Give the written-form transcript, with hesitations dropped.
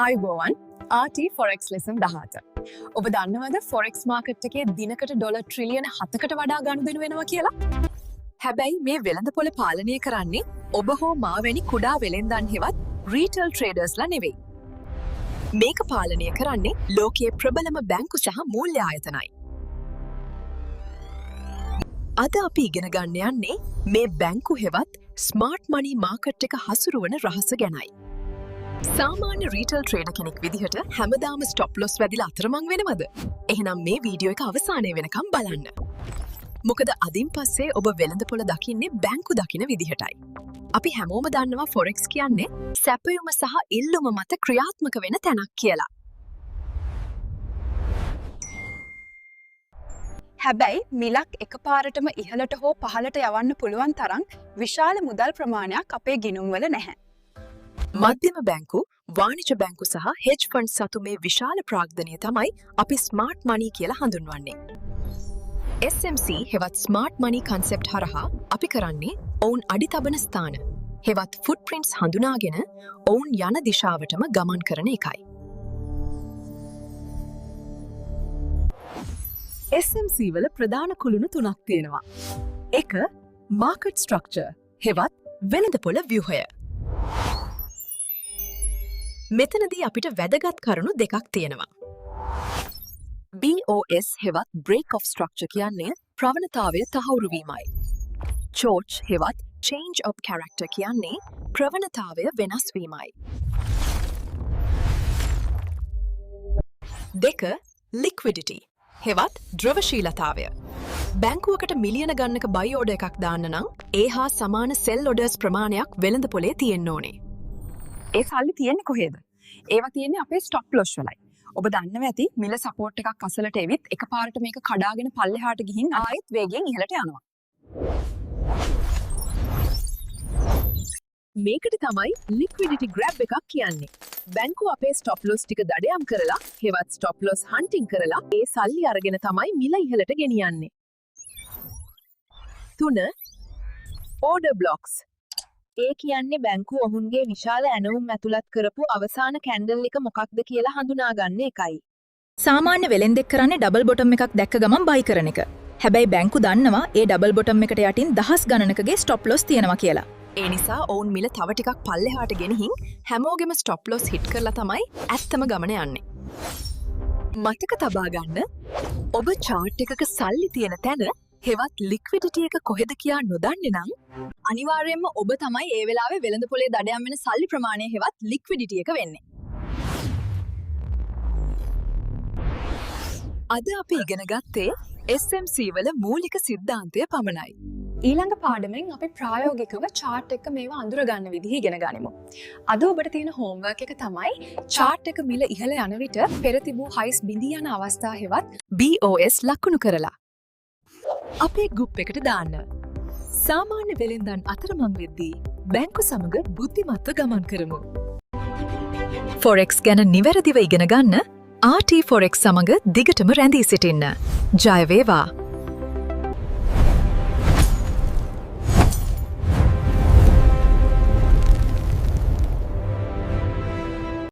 අයිබෝවන් RT forex ලෙසම් 18. ඔබ දන්නවද ෆොරෙක්ස් මාකට් එකේ දිනකට ඩොලර් ට්‍රිලියන 7කට වඩා ගනුදෙනු වෙනවා කියලා? හැබැයි මේ වෙළඳපොළ පාලනය කරන්නේ ඔබ හෝ මා වැනි කුඩා වෙළෙන්දන් හෙවත් රීටේල් ට්‍රේඩර්ස්ලා නෙවෙයි. මේක පාලනය කරන්නේ ලෝකයේ ප්‍රබලම බැංකු සහ මූල්‍ය ආයතනයි. අද අපි ඉගෙන ගන්න යන්නේ මේ බැංකු හෙවත් ස්මාර්ට් මනි මාකට් එක හසුරුවන රහස ගැනයි. සාමාන්‍ය රීටල් ට්‍රේඩර් කෙනෙක් විදිහට හැමදාම ස්ටොප් ලොස් වැදිලා අතරමං වෙනවද? එහෙනම් මේ වීඩියෝ එක අවසානයේ වෙනකම් බලන්න. මොකද අදින් පස්සේ ඔබ වෙළඳපොළ දකින්නේ බැංකු දකින විදිහටයි. අපි හැමෝම දන්නවා ෆොරෙක්ස් කියන්නේ සැපයුම සහ ඉල්ලුම මත ක්‍රියාත්මක වෙන තැනක් කියලා. හැබැයි මිලක් එකපාරටම ඉහළට හෝ පහළට යවන්න පුළුවන් තරම් විශාල මුදල් ප්‍රමාණයක් අපේ ගිණුම්වල නැහැ. මධ්‍යම බැංකු, වාණිජ බැංකු සහ හෙජ් ෆන්ඩ් සතු මේ විශාල ප්‍රාග්ධනය තමයි අපි ස්මාර්ට් මනි කියලා හඳුන්වන්නේ. SMC හෙවත් ස්මාර්ට් මනි කන්සෙප්ට් හරහා අපි කරන්නේ ඔවුන් අඩි තබන ස්ථාන හෙවත් ෆුට්ප්‍රින්ට්ස් හඳුනාගෙන ඔවුන් යන දිශාවටම ගමන් කරන එකයි. SMC වල ප්‍රධාන කුළුණු තුනක් තියෙනවා. 1. මාකට් ස්ට්‍රක්චර් හෙවත් වෙළඳපොළ ව්‍යුහය. මෙතනදී අපිට වැදගත් කරුණු දෙකක් තියෙනවා. BOS හෙවත් Break of Structure කියන්නේ ප්‍රවණතාවය තහවුරු වීමයි. CHOCH හෙවත් Change of Character කියන්නේ ප්‍රවණතාවය වෙනස් වීමයි. 2. Liquidity හෙවත් ද්‍රවශීලතාවය. බැංකුවකට මිලියන ගන්නක බයි ඕඩර් එකක් දාන්න නම් ඒ හා සමාන සෙල් ඕඩර්ස් ප්‍රමාණයක් වෙළඳපොලේ තියෙන්න ඕනේ. ඒ සල්ලි තියෙන්නේ කොහෙද? ඒවා තියෙන්නේ අපේ ස්ටොප් ලොස් වලයි. ඔබ දන්නව ඇති මිල සපෝට් එකක් අසලට එවිත් එකපාරට මේක කඩාගෙන පල්ලෙහාට ගිහින් ආයෙත් වේගයෙන් ඉහළට යනවා. මේකට තමයි ලික්විඩිටි ග්‍රැබ් එකක් කියන්නේ. බැංකුව අපේ ස්ටොප් ලොස් ටික දඩයම් කරලා හෙවත් ස්ටොප් ලොස් හන්ටින් කරලා ඒ සල්ලි අරගෙන තමයි මිල ඉහළට ගෙනියන්නේ. 3. Order blocks. ඒ කියන්නේ බැංකුව ඔවුන්ගේ විශාල ඇනවුම් ඇතුළත් කරපු අවසාන කැන්ඩල් එක මොකක්ද කියලා හඳුනාගන්න එකයි. සාමාන්‍ය වෙළෙන්දෙක් කරන්නේ ඩබල් බොටම් එකක් දැක්ක ගමන් බයි කරන එක. හැබැයි බැංකු දන්නවා ඒ ඩබල් බොටම් එකට යටින් දහස් ගණනකගේ ස්ටොප් ලොස් තියෙනවා කියලා. ඒ නිසා ඔවුන් මිල තව ටිකක් පල්ලෙහාට ගෙනihin හැමෝගෙම ස්ටොප් ලොස් හිට් කරලා තමයි ඇත්තම ගමන යන්නේ. මතක තබා ගන්න ඔබ chart එකක සල්ලි තියෙන තැන හෙවත් ලික්විඩිටි එක කොහෙද කියා නොදන්නේ නම් අනිවාර්යයෙන්ම ඔබ තමයි ඒ වෙලාවේ වෙළඳපොලේ දඩයම් වෙන සල්ලි ප්‍රමාණය හෙවත් ලික්විඩිටි එක වෙන්නේ. අද අපි ඉගෙන ගත්තේ SMC වල මූලික සිද්ධාන්තය පමණයි. ඊළඟ පාඩමෙන් අපි ප්‍රායෝගිකව chart එක මේවා අඳුර ගන්න විදිහ ඉගෙන ගනිමු. අද ඔබට තියෙන homework එක තමයි chart එක මිල ඉහළ යන විට පෙර තිබූ highs බිඳී යන අවස්ථා හෙවත් BOS ලකුණු කරලා අපේ ගෲප් එකට දාන්න. සාමාන්‍ය වෙළෙන්දන් අතරමං වෙද්දී බැංකු සමග බුද්ධිමත්ව ගමන් කරමු. ෆොරෙක්ස් ගැන නිවැරදිව ඉගෙන ගන්න RT ෆොරෙක්ස් සමග දිගටම රැඳී සිටින්න. ජය වේවා!